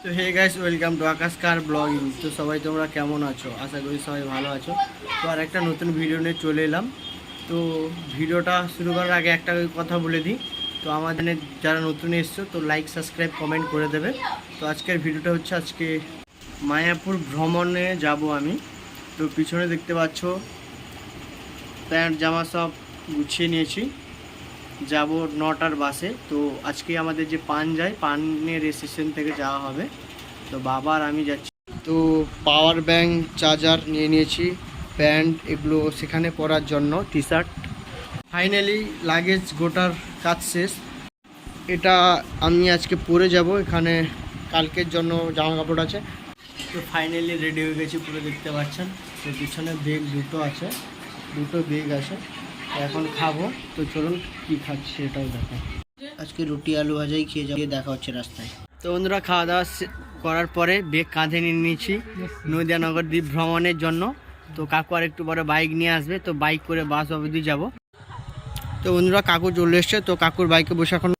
তো hey guys, welcome to Akash Kar blogging. তো সবাই তোমরা কেমন আছো? আশা করি সবাই ভালো আছো। তো আর একটা নতুন ভিডিও নিয়ে চলে এলাম। তো ভিডিওটা শুরু করার আগে একটা কথা বলে দিই। তো আমাদের যারা নতুন এসছো তো লাইক সাবস্ক্রাইব কমেন্ট করে দেবে। তো আজকের ভিডিওটা হচ্ছে আজকে মায়াপুর ভ্রমণে যাব আমি। তো পিছনে দেখতে পাচ্ছ প্যান্ট জামা সব গুছিয়ে নিয়েছি, যাব 9টার বাসে। তো আজকে আমাদের যে পান যায়, পানের স্টেশন থেকে যাওয়া হবে। তো বাবা আর আমি যাচ্ছি। তো পাওয়ার ব্যাংক, চার্জার নিয়ে নিয়েছি, প্যান্ট এগুলো সেখানে পরার জন্য, টি শার্ট। ফাইনালি লাগেজ গোটার কাজ শেষ। এটা আমি আজকে পরে যাব, এখানে কালকের জন্য জামা কাপড় আছে। তো ফাইনালি রেডি হয়ে গেছি পুরো, দেখতে পাচ্ছেন। তো পিছনে ব্যাগ দুটো আছে, দুটো ব্যাগ আছে। এখন খাবো। তো চলুন কি খাচ্ছি এটাও দেখো। আজকে রুটি আলু ভাজাই খেয়ে যাবো, দেখা হচ্ছে রাস্তায়। তো বন্ধুরা, খাওয়া দাওয়া করার পরে ব্যাগ কাঁধে নিয়ে নিয়েছি নদিয়া নগরদ্বীপ ভ্রমণের জন্য। তো কাকু আর একটু পরে বাইক নিয়ে আসবে, তো বাইক করে বাস অবধি যাব। তো বন্ধুরা, কাকু চলে এসছে। তো কাকুর বাইকে বসে এখন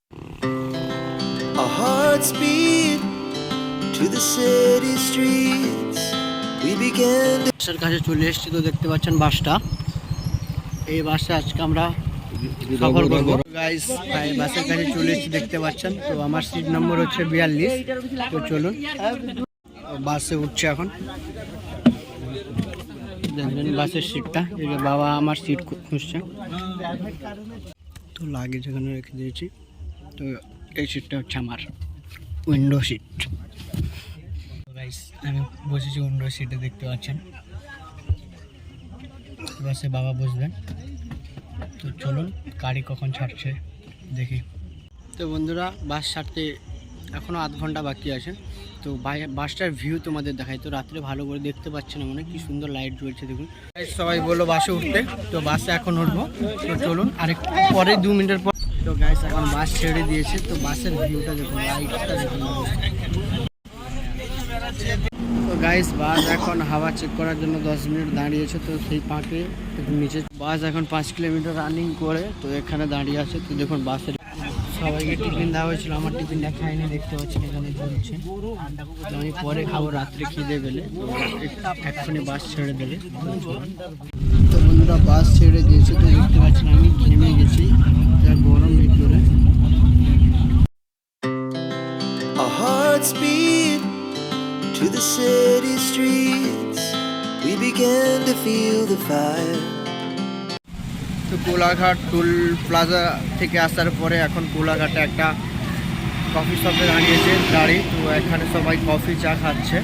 বাসের কাছে চলে এসছি। তো দেখতে পাচ্ছেন বাসটা, এই বাসে আজকে আমরা সফর করবো। গাইস বাসের কাছে চলে এসেছি, দেখতে পাচ্ছেন। তো আমার সিট নম্বর হচ্ছে 42। তো চলুন বাসে উঠছে এখন। দেখবেন বাসের সিটটা, এই যে বাবা আমার সিট খুঁজছে। তো লাগেজ এখানে রেখে দিয়েছি। তো এই সিটটা হচ্ছে আমার উইন্ডো সিট। গাইস আমি বসেছি উইন্ডো সিটে, দেখতে পাচ্ছেন। বাসে বাবা বসবেন। তো চলুন গাড়ি কখন ছাড়ছে দেখি। তো বন্ধুরা, বাস ছাড়তে এখনও আধ ঘন্টা বাকি আছে। তো বাসটার ভিউ তোমাদের দেখাই। তো রাত্রে ভালো করে দেখতে পাচ্ছি না, মনে কি সুন্দর লাইট জ্বলছে দেখুন। সবাই বললো বাসে উঠতে, তো বাসে এখন উঠবো। তো চলুন আরেকটু পরে 2 মিনিটের পর। তো গাইস এখন বাস ছেড়ে দিয়েছে। তো বাসের ভিউটা দেখুন, লাইটটা দেখুন। তো গাইস বাস এখন হাওয়া চেক করার জন্য 10 মিনিট দাঁড়িয়েছে। তো সেই পাঁকে নিচে বাস এখন 5 কিলোমিটার রানিং করে তো এখানে দাঁড়িয়ে আছে। তো দেখুন বাসের সবাইকে টিফিন দেওয়া হয়েছিল, আমার টিফিনটা খাইনি, দেখতে পাচ্ছেন এখানে ঝুলছে। তো আমি পরে খাবো রাত্রে খিদে পেলে। এক্ষুনি বাস ছেড়ে দেবে। তো বন্ধুরা, বাস ছেড়ে দিয়েছে। তো দেখতে পাচ্ছেন আমি ঘেমে গেছি, যা গরম ভিতরে। To the city streets, we began to feel the fire. তো কোলাঘাট টোল প্লাজা থেকে আসার পরে এখন কোলাঘাটে একটা কফি শপে দাঁড়িয়েছে গাড়ি। তো এখানে সবাই কফি চা খাচ্ছে।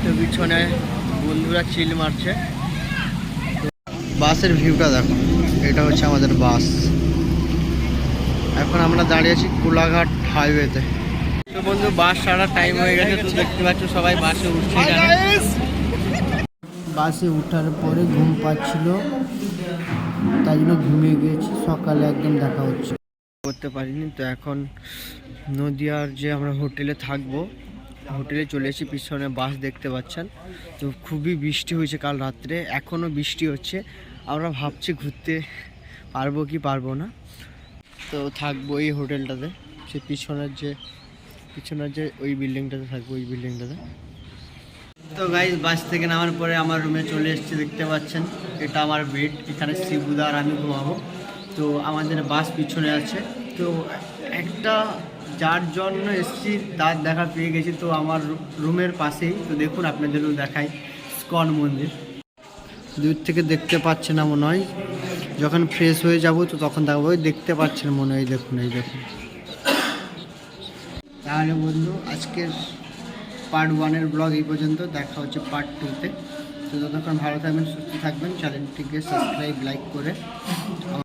তো পিছনে বন্ধুরা চিল মারছে। তো বাসের ভিউটা দেখো, এটা হচ্ছে আমাদের বাস। এখন আমরা দাঁড়িয়ে আছি কোলাঘাট হাইওয়েতে। তো বন্ধু, বাস ছাড়ার টাইম হয়ে গেছে। তো দেখতে পাচ্ছ সবাই বাসে উঠছে। বাসে ওঠার পরে ঘুম পাচ্ছিল, তাই জন্য ঘুমিয়ে গিয়েছি। সকালে একদম দেখা হচ্ছে করতে পারিনি। তো এখন নদিয়ার যে আমরা হোটেলে থাকবো, হোটেলে চলে এসেছি। পিছনে বাস দেখতে পাচ্ছেন। তো খুবই বৃষ্টি হয়েছে কাল রাত্রে, এখনও বৃষ্টি হচ্ছে। আমরা ভাবছি ঘুরতে পারবো কি পারবো না। তো থাকবো এই হোটেলটাতে, সে পিছনের যে ওই বিল্ডিংটাতে থাকবো, ওই বিল্ডিংটাতে। তো গাইস বাস থেকে নামার পরে আমার রুমে চলে এসেছি, দেখতে পাচ্ছেন। এটা আমার বেড, এখানে শিবুদা আর আমি ঘুমাবো। তো আমাদের বাস পিছনে আছে। তো একটা যার জন্য এসেছি তার দেখা পেয়ে গেছি। তো আমার রুমের পাশেই, তো দেখুন আপনাদেরও দেখাই, ইসকন মন্দির। দূর থেকে দেখতে পাচ্ছে না মনে হয়, যখন ফ্রেশ হয়ে যাব তো তখন দেখাবো। ওই দেখতে পাচ্ছেন মনে হয়, দেখুন এই দেখুন। তাহলে বন্ধু, আজকের পার্ট 1-এর ব্লগ এই পর্যন্ত। দেখা হচ্ছে পার্ট 2-তে। তো ততক্ষণ ভালো থাকবেন, সুস্থ থাকবেন, চ্যানেলটিকে সাবস্ক্রাইব লাইক করে